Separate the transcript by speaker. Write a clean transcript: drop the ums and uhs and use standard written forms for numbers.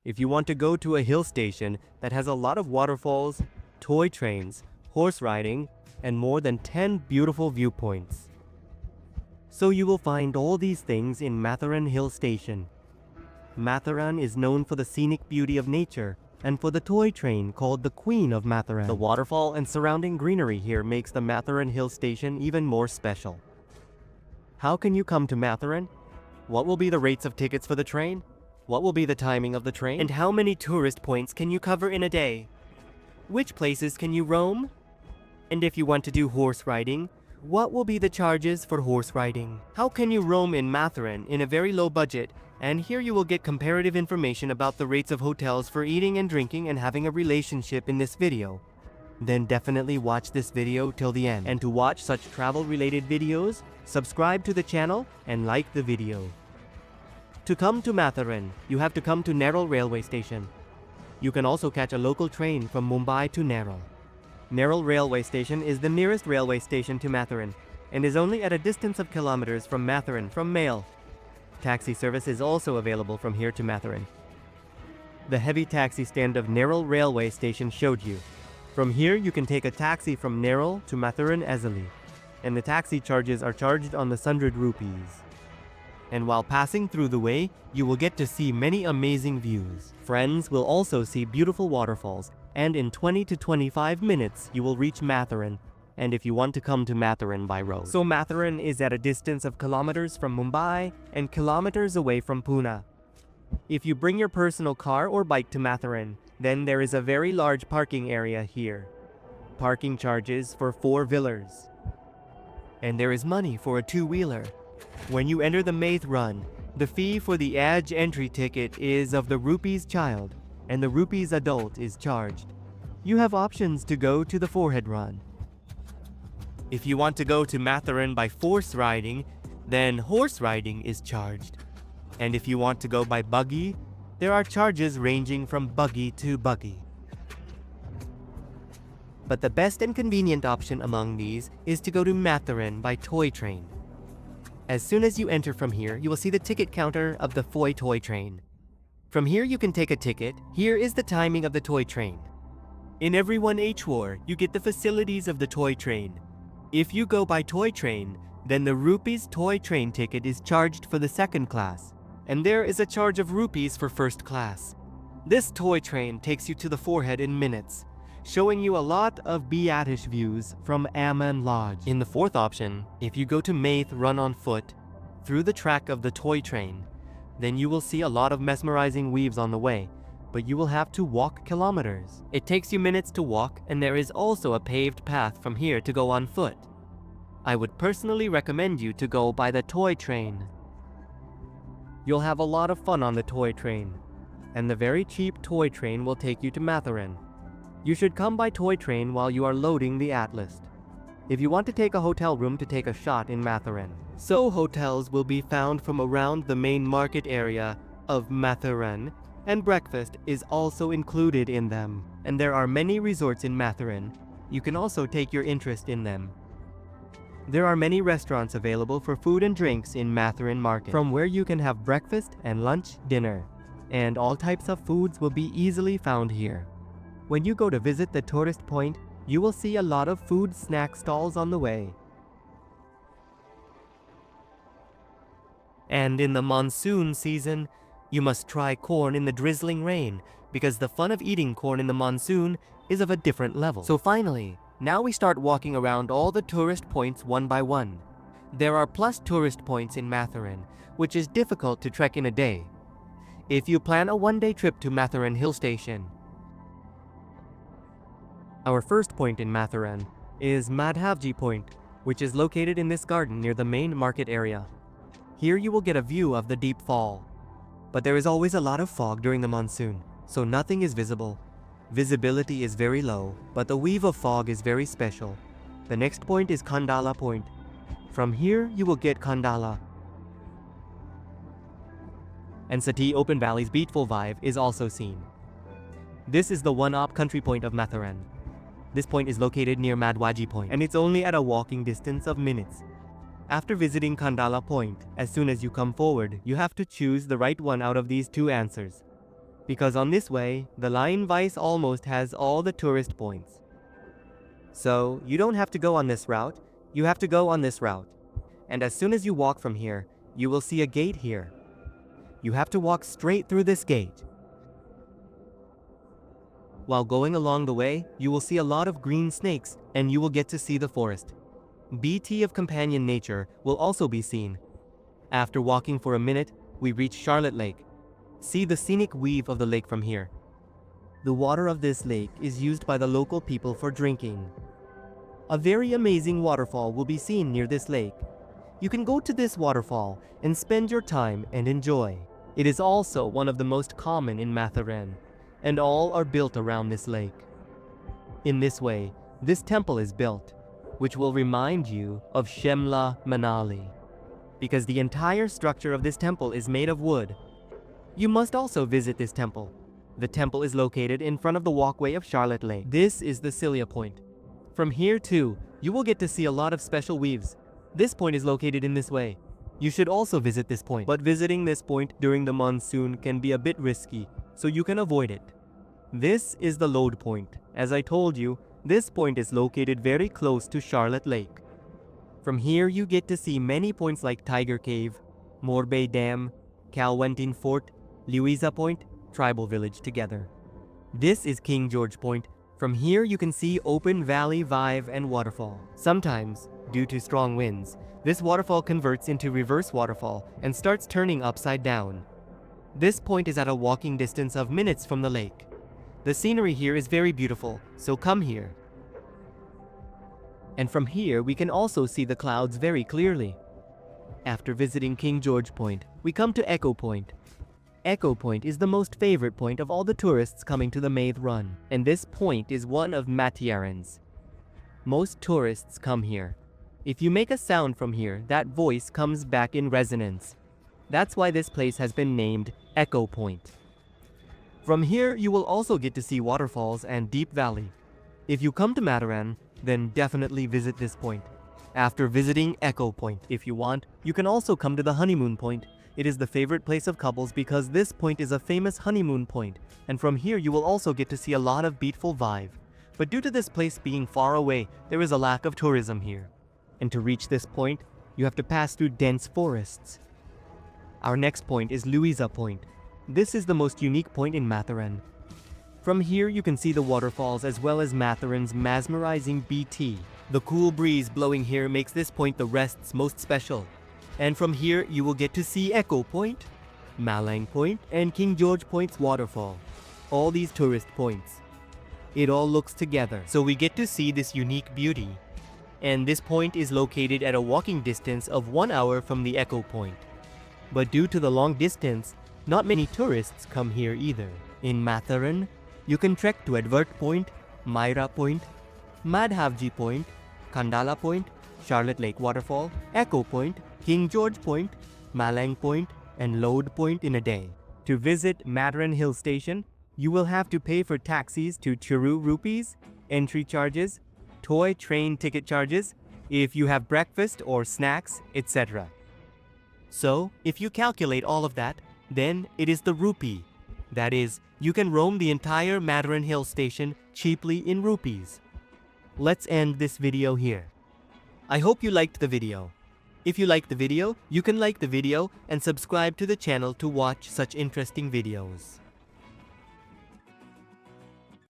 Speaker 1: If you want to go to a hill station that has a lot of waterfalls, toy trains, horse riding, and more than 10 beautiful viewpoints. So you will find all these things in Matheran Hill Station. Matheran is known for the scenic beauty of nature and for the toy train called the Queen of Matheran. The waterfall and surrounding greenery here makes the Matheran Hill Station even more special. How can you come to Matheran? What will be the rates of tickets for the train? What will be the timing of the train? And how many tourist points can you cover in a day? Which places can you roam? And if you want to do horse riding, what will be the charges for horse riding? How can you roam in Matheran in a very low budget? And here you will get comparative information about the rates of hotels for eating and drinking and having a relationship in this video. Then definitely watch this video till the end. And to watch such travel related videos, subscribe to the channel and like the video. To come to Matheran, you have to come to Narol railway station. You can also catch a local train from Mumbai to Narol. Narol railway station is the nearest railway station to Matheran and is only at a distance of kilometers from Matheran from Mail. Taxi service is also available from here to Matheran. The heavy taxi stand of Narol railway station showed you. From here you can take a taxi from Narol to Matheran easily, and the taxi charges are charged on the 100 rupees. And while passing through the way, you will get to see many amazing views. Friends will also see beautiful waterfalls, and in 20 to 25 minutes you will reach Matheran, and if you want to come to Matheran by road. So Matheran is at a distance of kilometers from Mumbai and kilometers away from Pune. If you bring your personal car or bike to Matheran, then there is a very large parking area here. Parking charges for 4-wheelers. And there is money for a 2-wheeler. When you enter the Matheran, the fee for the edge entry ticket is of the rupees child, and the rupees adult is charged. You have options to go to the forehead run. If you want to go to Matheran by horse riding, then horse riding is charged. And if you want to go by buggy, there are charges ranging from buggy to buggy. But the best and convenient option among these is to go to Matheran by toy train. As soon as you enter from here, you will see the ticket counter of the toy train. From here you can take a ticket. Here is the timing of the toy train. In every 1H war, you get the facilities of the toy train. If you go by toy train, then the rupees toy train ticket is charged for the second class, and there is a charge of rupees for first class. This toy train takes you to the forehead in minutes, showing you a lot of beatish views from Aman Lodge. In the fourth option, if you go to Matheran on foot, through the track of the toy train, then you will see a lot of mesmerizing weaves on the way, but you will have to walk kilometers. It takes you minutes to walk, and there is also a paved path from here to go on foot. I would personally recommend you to go by the toy train. You'll have a lot of fun on the toy train, and the very cheap toy train will take you to Matheran. You should come by toy train while you are loading the Atlas. If you want to take a hotel room to take a shot in Matheran. So hotels will be found from around the main market area of Matheran, and breakfast is also included in them. And there are many resorts in Matheran. You can also take your interest in them. There are many restaurants available for food and drinks in Matheran Market, from where you can have breakfast and lunch, dinner. And all types of foods will be easily found here. When you go to visit the tourist point, you will see a lot of food snack stalls on the way. And in the monsoon season, you must try corn in the drizzling rain, because the fun of eating corn in the monsoon is of a different level. So finally, now we start walking around all the tourist points one by one. There are plus tourist points in Matheran, which is difficult to trek in a day. If you plan a one-day trip to Matheran Hill Station. Our first point in Matheran is Madhavji Point, which is located in this garden near the main market area. Here you will get a view of the deep fall. But there is always a lot of fog during the monsoon, so nothing is visible. Visibility is very low, but the weave of fog is very special. The next point is Khandala Point. From here you will get Khandala. And Sati Open Valley's beautiful vibe is also seen. This is the one-up country point of Matheran. This point is located near Madhwaji Point, and it's only at a walking distance of minutes. After visiting Khandala Point, as soon as you come forward, you have to choose the right one out of these two answers. because on this way, the line Vice almost has all the tourist points. So, you don't have to go on this route, you have to go on this route. And as soon as you walk from here, you will see a gate here. You have to walk straight through this gate. While going along the way, you will see a lot of green snakes and you will get to see the forest. BT of companion nature will also be seen. After walking for a minute, we reach Charlotte Lake. See the scenic weave of the lake from here. The water of this lake is used by the local people for drinking. A very amazing waterfall will be seen near this lake. You can go to this waterfall and spend your time and enjoy. It is also one of the most common in Matheran, and all are built around this lake. In this way, this temple is built, which will remind you of Shimla, Manali, because the entire structure of this temple is made of wood. You must also visit this temple. The temple is located in front of the walkway of Charlotte Lake. This is the Cilia Point. From here too, you will get to see a lot of special weaves. This point is located in this way. You should also visit this point, but visiting this point during the monsoon can be a bit risky, so you can avoid it. This is the load point. As I told you, this point is located very close to Charlotte Lake. From here you get to see many points like Tiger Cave, Morbay Dam, Calwentin Fort, Louisa Point, Tribal Village together. This is King George Point. From here you can see open valley, vive and waterfall. Sometimes, due to strong winds, this waterfall converts into reverse waterfall and starts turning upside down. This point is at a walking distance of minutes from the lake. The scenery here is very beautiful, so come here. And from here we can also see the clouds very clearly. After visiting King George Point, we come to Echo Point. Echo Point is the most favorite point of all the tourists coming to the Math Run, and this point is one of Matheran's. Most tourists come here. If you make a sound from here, that voice comes back in resonance. That's why this place has been named Echo Point. From here, you will also get to see waterfalls and deep valley. If you come to Matheran, then definitely visit this point. After visiting Echo Point, if you want, you can also come to the Honeymoon Point. It is the favorite place of couples because this point is a famous honeymoon point, and from here you will also get to see a lot of beautiful vibe. But due to this place being far away, there is a lack of tourism here. And to reach this point, you have to pass through dense forests. Our next point is Louisa Point. This is the most unique point in Matheran. From here you can see the waterfalls as well as Matheran's mesmerizing BT. The cool breeze blowing here makes this point the rest's most special. And from here you will get to see Echo Point, Malang Point, and King George Point's waterfall. All these tourist points. It all looks together, so we get to see this unique beauty. And this point is located at a walking distance of 1 hour from the Echo Point. But due to the long distance, not many tourists come here either. In Matheran, you can trek to Edward Point, Myra Point, Madhavji Point, Khandala Point, Charlotte Lake Waterfall, Echo Point, King George Point, Malang Point, and Lode Point in a day. To visit Matheran Hill Station, you will have to pay for taxis to Churu rupees, entry charges, toy train ticket charges, if you have breakfast or snacks, etc. So, if you calculate all of that, then it is the rupee. That is, you can roam the entire Matheran Hill Station cheaply in rupees. Let's end this video here. I hope you liked the video. If you liked the video, you can like the video and subscribe to the channel to watch such interesting videos.